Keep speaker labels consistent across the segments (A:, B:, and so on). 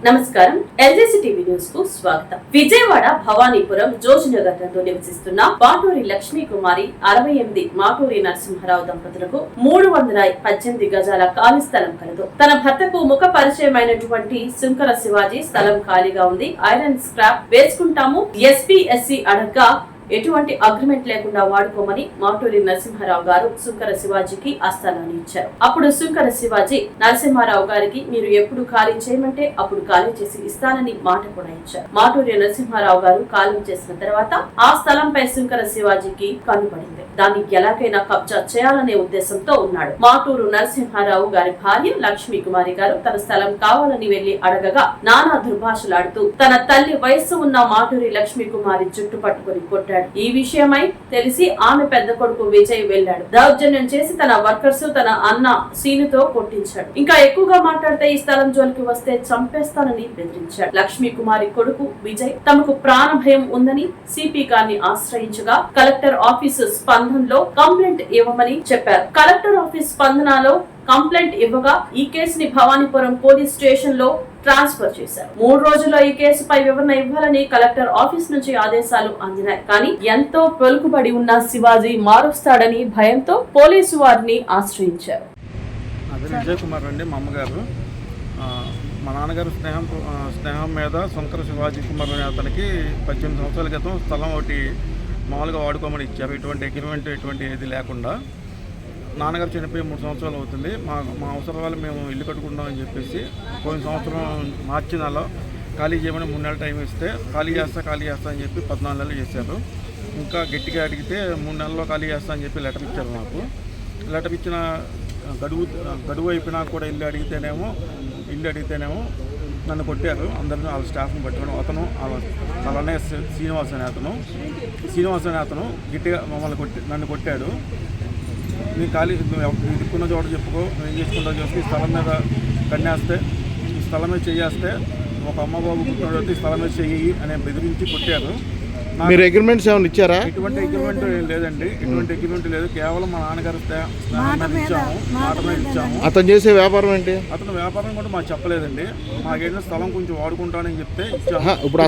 A: నమస్కారం. ఎల్జేసీ TV news కు స్వాగతం. విజయవాడ భవానీపురం జోజినగర్ నందు నివసిస్తున్న బాటూరి లక్ష్మీ కుమారి 68 మాటూరి నరసింహారావు దంపతులకు 318 గజాల ఖాళీ స్థలం కలదు. తన భర్తకు ముఖ పరిచయమైనటువంటి సుంకర శివాజీ స్థలం ఖాళీగా ఉంది, ఐరన్ స్క్రాప్ వేసుకుంటాము, ఎస్పీ/ఎస్సీ అడగ్గా ఎటువంటి అగ్రిమెంట్ లేకుండా వాడుకోమని మాటూరి నరసింహారావు గారు సుంకర శివాజీకి ఆ స్థలాన్ని ఇచ్చారు. అప్పుడు సుంకర శివాజీ నరసింహారావు గారికి మీరు ఎప్పుడు ఖాళీ చేయమంటే అప్పుడు ఖాళీ చేసి ఇస్తానని మాట కూడా ఇచ్చారు. మాటూరి నరసింహారావు గారు ఖాళీ చేసిన తర్వాత ఆ స్థలంపై సుంకర శివాజీకి కన్నుపడింది. దాన్ని ఎలాగైనా కబ్జా చేయాలనే ఉద్దేశంతో ఉన్నాడు. మాటూరు నరసింహారావు గారి భార్య లక్ష్మీ కుమారి గారు తన స్థలం కావాలని వెళ్లి అడగగా నానా దుర్భాషలాడుతూ తన తల్లి వయస్సు ఉన్న మాటూరి లక్ష్మీ కుమారి జుట్టు పట్టుకుని కొట్టాడు. ఈ విషయమై తెలిసి ఆమె పెద్ద కొడుకు విజయ్ వెళ్లాడు. దౌర్జన్యం చేసి తన వర్కర్స్ తన అన్న సీనుతో కొట్టించాడు. ఇంకా ఎక్కువగా మాట్లాడితే ఈ స్థలం జోలికి వస్తే చంపేస్తానని బెదిరించాడు. లక్ష్మీ కుమారి కొడుకు విజయ్ తమకు ప్రాణ భయం ఉందని సిపి గారిని ఆశ్రయించగా కలెక్టర్ ఆఫీసు స్పందనలో కంప్లైంట్ ఇవ్వమని చెప్పారు. కలెక్టర్ ఆఫీస్ స్పందనలో కంప్లైంట్ ఇవ్వగా ఈ కేసుని భవానీపురం పోలీస్ స్టేషన్ లో ట్రాన్స్ఫర్ చేశారు. 3 రోజుల్లో ఈ కేసుపై వివరణ ఇవ్వాలని కలెక్టర్ ఆఫీస్ నుంచి ఆదేశాలు అందినాయి. కానీ ఎంతో పలుకుబడి ఉన్న శివాజీ మారుస్తాడని భయంతో పోలీసు వారిని ఆశ్రయించారు.
B: విజయ్ కుమార్ అండి, మా అమ్మగారు. మా నాన్నగారు స్నేహం మీద శంకర శివాజీ కుమార్ అనే అతనికి 18 సంవత్సరాల క్రితం స్థలం ఒకటి మామూలుగా వాడుకోమని ఇచ్చారు. ఎటువంటి అగ్రిమెంట్ ఎటువంటి ఏది లేకుండా. నాన్నగారు చనిపోయి 3 సంవత్సరాలు అవుతుంది. మా అవసరాలు మేము ఇల్లు కట్టుకుంటామని చెప్పేసి పోయిన సంవత్సరం మార్చి నెలలో ఖాళీ చేయమని 3 నెలలు టైం ఇస్తే ఖాళీ చేస్తా అని చెప్పి 14 నెలలు చేశారు. ఇంకా గట్టిగా అడిగితే 3 నెలల్లో ఖాళీ చేస్తా అని చెప్పి లెటర్ ఇచ్చారు నాకు. లెటర్ ఇచ్చిన గడువు అయిపోయినా కూడా ఇల్లు అడిగితేనేమో నన్ను కొట్టారు. అందరినీ వాళ్ళ స్టాఫ్ని పట్టుకోవడం. అతను అలానే శ్రీనివాస్ అనే అతను గట్టిగా నన్ను కొట్టాడు. నీ ఖాళీ నువ్వు దిక్కున్న చోట చెప్పుకో, నువ్వు ఏం చేసుకుంటావు చెప్పి స్థలం మీద కన్నేస్తే, ఈ స్థలం మీద చెయ్యేస్తే ఒక అమ్మ బాబు పుట్టినోడు ఈ స్థలం మీద చెయ్యి అనే బెదిరించి కొట్టారు.
C: మీరు అగ్రిమెంట్స్ ఏమైనా ఇచ్చారా?
B: ఎటువంటి అగ్రిమెంట్ లేదండి, ఎటువంటి అగ్రిమెంట్ లేదు. కేవలం మా నాన్నగారు మాట మీద ఇచ్చాము.
C: అతను చేసే వ్యాపారం ఏంటి?
B: అతను వ్యాపారం కూడా మాకు చెప్పలేదండి. మాకేంటో స్థలం కొంచెం వాడుకుంటానని చెప్తే
C: ఇప్పుడు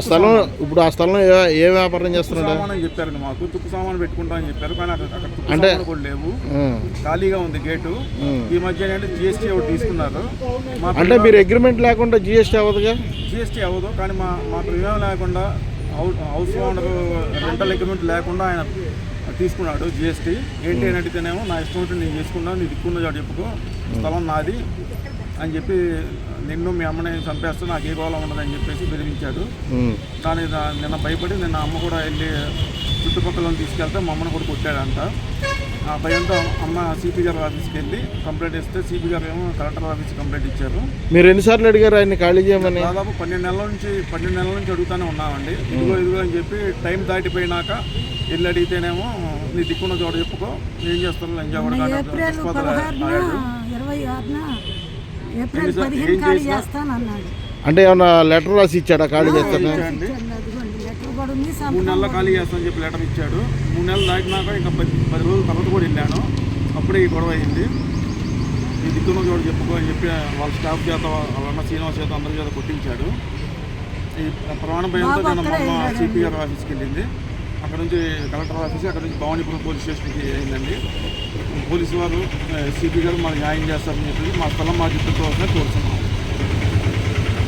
C: ఆ స్థలం ఏ వ్యాపారం చేస్తున్నాడు
B: సామాన్ చెప్పారండి. మాకు తుక్కు సామాన్ పెట్టుకుంటామని చెప్పారు. కానీ అక్కడ అంటే కూడా లేవు, ఖాళీగా ఉంది గేటు. ఈ మధ్య ఏంటంటే జిఎస్టీ ఒకటి తీసుకున్నారు.
C: అంటే మీరు అగ్రిమెంట్ లేకుండా జిఎస్టీ అవ్వదుగా?
B: జిఎస్టీ అవ్వదు, కానీ మాకు విమా లేకుండా హౌస్ ఓనర్ రెంటల్ అగ్రిమెంట్ లేకుండా ఆయన తీసుకున్నాడు జిఎస్టీ. ఏంటి అని అడిగితేనేమో నా ఇష్టం ఉంటే నేను చేసుకున్నాను, నీ దిక్కున్న చోట చెప్పుకో, స్థలం నాది అని చెప్పి నిన్ను మీ అమ్మని చంపేస్తూ నాకు ఏ గోళం ఉండదని చెప్పేసి బెదిరించాడు. కానీ నిన్న భయపడి నిన్న అమ్మ కూడా వెళ్ళి చుట్టుపక్కల తీసుకెళ్తే మా అమ్మను కూడా కొట్టాడంట. ఆ భయంతో అమ్మ సిపి గారి ఆఫీస్కి వెళ్ళి కంప్లైంట్ ఇస్తే సిపి గారు ఏమో కలెక్టర్ ఆఫీస్కి కంప్లైంట్ ఇచ్చారు.
C: మీరు ఎన్నిసార్లు అడిగారు ఆయన్ని ఖాళీ చేయమని?
B: దాదాపు 12 నెలల నుంచి అడుగుతూనే ఉన్నామండి. ఇదిగో అని చెప్పి టైం దాటిపోయినాక వెళ్ళి అడిగితేనేమో నీ దిక్కున్న చోట చెప్పుకో, ఏం చేస్తాను ఎంజాయ్
C: అంటే ఏమన్నా లెటర్ రాసి ఇచ్చాడా ఖాళీ చేస్తాను?
B: 3 నెలలు ఖాళీ చేస్తానని చెప్పి లెటర్ ఇచ్చాడు. 3 నెలలు దాటినాక ఇంకా 10 రోజుల తర్వాత కూడా వెళ్ళాను. అప్పుడే ఈ గొడవ అయింది. ఈ దిక్కున్న చోటు చెప్పుకో అని చెప్పి వాళ్ళ స్టాఫ్ చేత, వాళ్ళ శ్రీనివాస్ చేత అందరి చేత కొట్టించాడు. ఈ ప్రమాణ భయంతో నేను మా అమ్మ సిపి గారి ఆఫీస్కి వెళ్ళింది. అక్కడ నుంచి కలెక్టర్ ఆఫీస్, అక్కడ నుంచి భవానీపురం పోలీస్ స్టేషన్కి అయిందండి. పోలీసు వారు సిపి గారు మాకు న్యాయం చేస్తారని చెప్పి మా స్థలం మా చుట్టూ తోడుతున్నాం.